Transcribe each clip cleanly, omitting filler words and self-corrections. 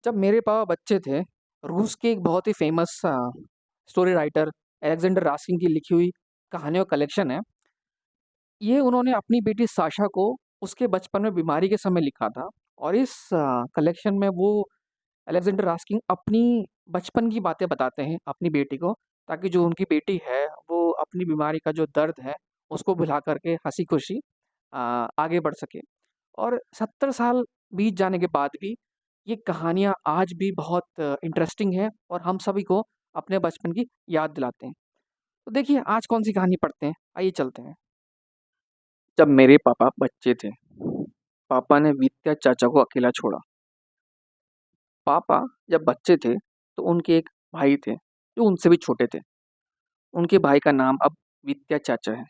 जब मेरे पापा बच्चे थे, रूस के एक बहुत ही famous story writer Alexander Raskin की लिखी हुई कहानियों का कलेक्शन है। ये उन्होंने अपनी बेटी साशा को उसके बचपन में बीमारी के समय लिखा था। और इस कलेक्शन में वो अलेक्जेंडर रास्किन अपनी बचपन की बातें बताते हैं अपनी बेटी को, ताकि जो उनकी बेटी है वो अपनी बीमारी का जो दर्द है उसको भुला करके हंसी खुशी आगे बढ़ सके। और 70 साल बीत जाने के बाद भी ये कहानियाँ आज भी बहुत इंटरेस्टिंग है और हम सभी को अपने बचपन की याद दिलाते हैं। तो देखिए आज कौन सी कहानी पढ़ते हैं, आइए चलते हैं। जब मेरे पापा बच्चे थे, पापा ने वित्या चाचा को अकेला छोड़ा। पापा जब बच्चे थे तो उनके एक भाई थे जो उनसे भी छोटे थे। उनके भाई का नाम अब वित्या चाचा है।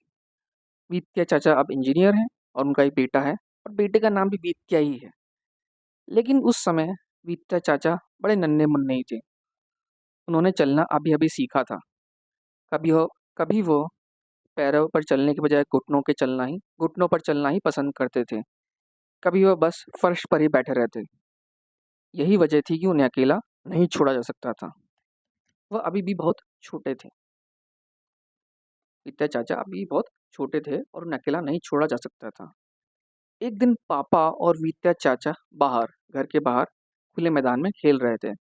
वित्या चाचा अब इंजीनियर हैं और उनका एक बेटा है और बेटे का नाम भी वित्या ही है। लेकिन उस समय वित्या चाचा बड़े नन्हे मुन्ने ही थे। उन्होंने चलना अभी अभी सीखा था। कभी वो पैरों पर चलने के बजाय घुटनों पर चलना ही पसंद करते थे। कभी वो बस फर्श पर ही बैठे रहते। यही वजह थी कि उन्हें अकेला नहीं छोड़ा जा सकता था। वह अभी भी बहुत छोटे थे। वित्या चाचा अभी बहुत छोटे थे और उन्हें अकेला नहीं छोड़ा जा सकता था। एक दिन पापा और वित्या चाचा घर के बाहर खुले मैदान में खेल रहे थे।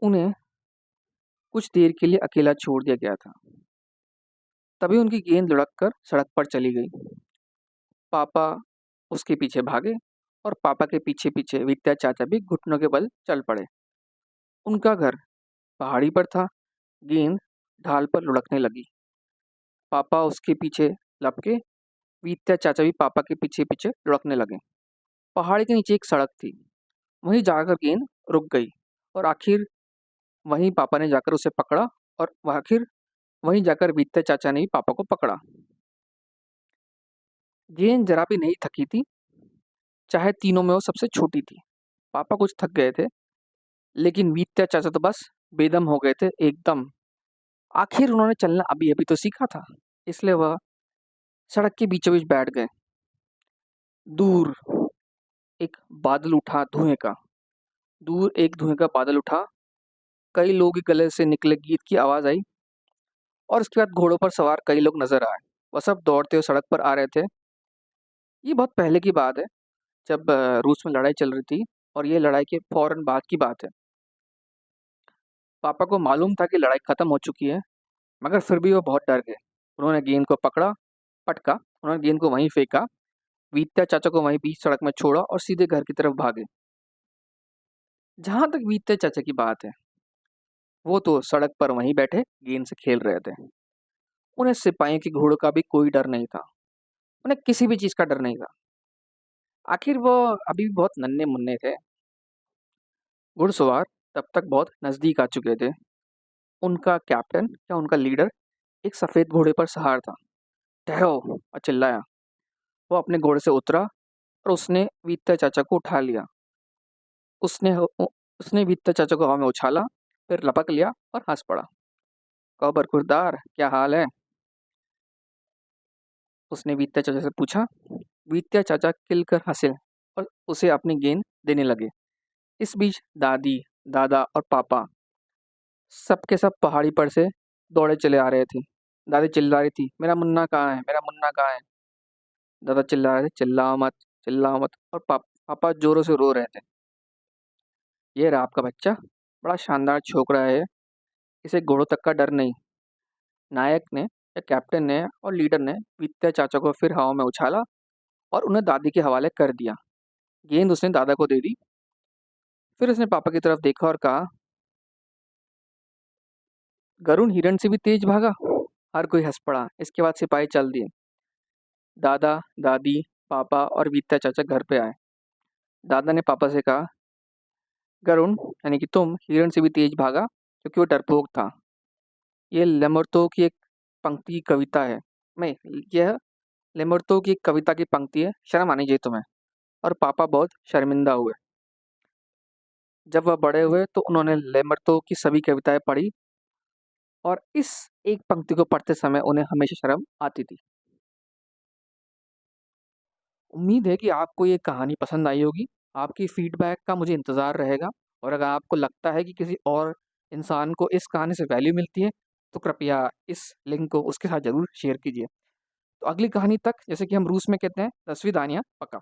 उन्हें कुछ देर के लिए अकेला छोड़ दिया गया था। तभी उनकी गेंद लुढ़क कर सड़क पर चली गई। पापा उसके पीछे भागे और पापा के पीछे पीछे वित्या चाचा भी घुटनों के बल चल पड़े। उनका घर पहाड़ी पर था। गेंद ढाल पर लुढ़कने लगी। पापा उसके पीछे लपके, वित्या चाचा भी पापा के पीछे पीछे लुढ़कने लगे। पहाड़ी के नीचे एक सड़क थी। वहीं जाकर गेंद रुक गई और आखिर वहीं पापा ने जाकर उसे पकड़ा। और आखिर वहीं जाकर वित्या चाचा ने भी पापा को पकड़ा। गेंद जरा भी नहीं थकी थी, चाहे तीनों में वो सबसे छोटी थी। पापा कुछ थक गए थे, लेकिन वित्या चाचा तो बस बेदम हो गए थे एकदम। आखिर उन्होंने चलना अभी अभी तो सीखा था, इसलिए वह सड़क के बीचों बीच बैठ गए। दूर एक बादल उठा धुएं का। दूर एक धुएं का बादल उठा। कई लोगों के गले से निकले गीत की आवाज आई और उसके बाद घोड़ों पर सवार कई लोग नजर आए। वह सब दौड़ते हुए सड़क पर आ रहे थे। ये बहुत पहले की बात है, जब रूस में लड़ाई चल रही थी और ये लड़ाई के फौरन बाद की बात है। पापा को मालूम था कि लड़ाई खत्म हो चुकी है, मगर फिर भी वो बहुत डर गए। उन्होंने गेंद को पटका। उन्होंने गेंद को वहीं फेंका, वित्या चाचा को वहीं बीच सड़क में छोड़ा और सीधे घर की तरफ भागे। जहां तक वित्या चाचा की बात है, वो तो सड़क पर वहीं बैठे गेंद से खेल रहे थे। उन्हें सिपाहियों की घोड़ों का भी कोई डर नहीं था। उन्हें किसी भी चीज का डर नहीं था। आखिर वो अभी भी बहुत नन्हे मुन्ने थे। घुड़सवार तब तक बहुत नजदीक आ चुके थे। उनका कैप्टन या उनका लीडर एक सफेद घोड़े पर सवार था। ठहरो, और चिल्लाया। वो अपने घोड़े से उतरा और उसने वित्ता चाचा को उठा लिया। उसने उसने वित्ता चाचा को हवा में उछाला, फिर लपक लिया और हंस पड़ा। कहो बरखुरदार, क्या हाल है? उसने वित्ता चाचा से पूछा। वित्ता चाचा खिलकर हंसे और उसे अपनी गेंद देने लगे। इस बीच दादी, दादा और पापा सबके सब पहाड़ी पर से दौड़े चले आ रहे थे। दादी चिल्ला रही थी, मेरा मुन्ना कहाँ है, मेरा मुन्ना कहाँ है? दादा चिल्ला रहे थे, चिल्लाओ मत, चिल्लाओ मत। और पापा जोरों से रो रहे थे। ये रहा आपका बच्चा, बड़ा शानदार छोकरा है। इसे घोड़ों तक का डर नहीं। नायक ने या कैप्टन ने और लीडर ने वित्तीय चाचा को फिर हवा में उछाला और उन्हें दादी के हवाले कर दिया। गेंद उसने दादा को दे दी। फिर उसने पापा की तरफ देखा और कहा, गरुण हिरण से भी तेज भागा। हर कोई हंस पड़ा। इसके बाद सिपाही चल दिए। दादा, दादी, पापा और वित्तीय चाचा घर पे आए। दादा ने पापा से कहा, गरुण यानी कि तुम हिरण से भी तेज भागा क्योंकि वो डरपोक था। ये लेमर्तो की एक पंक्ति की कविता है। मैं यह लेमर्तो की एक कविता की पंक्ति है, शर्म आनी चाहिए तुम्हें। और पापा बहुत शर्मिंदा हुए। जब वह बड़े हुए तो उन्होंने लेमर्तो की सभी कविताएं पढ़ी और इस एक पंक्ति को पढ़ते समय उन्हें हमेशा शर्म आती थी। उम्मीद है कि आपको ये कहानी पसंद आई होगी। आपकी फीडबैक का मुझे इंतज़ार रहेगा। और अगर आपको लगता है कि किसी और इंसान को इस कहानी से वैल्यू मिलती है, तो कृपया इस लिंक को उसके साथ ज़रूर शेयर कीजिए। तो अगली कहानी तक, जैसे कि हम रूस में कहते हैं, 10वीं दानिया पका।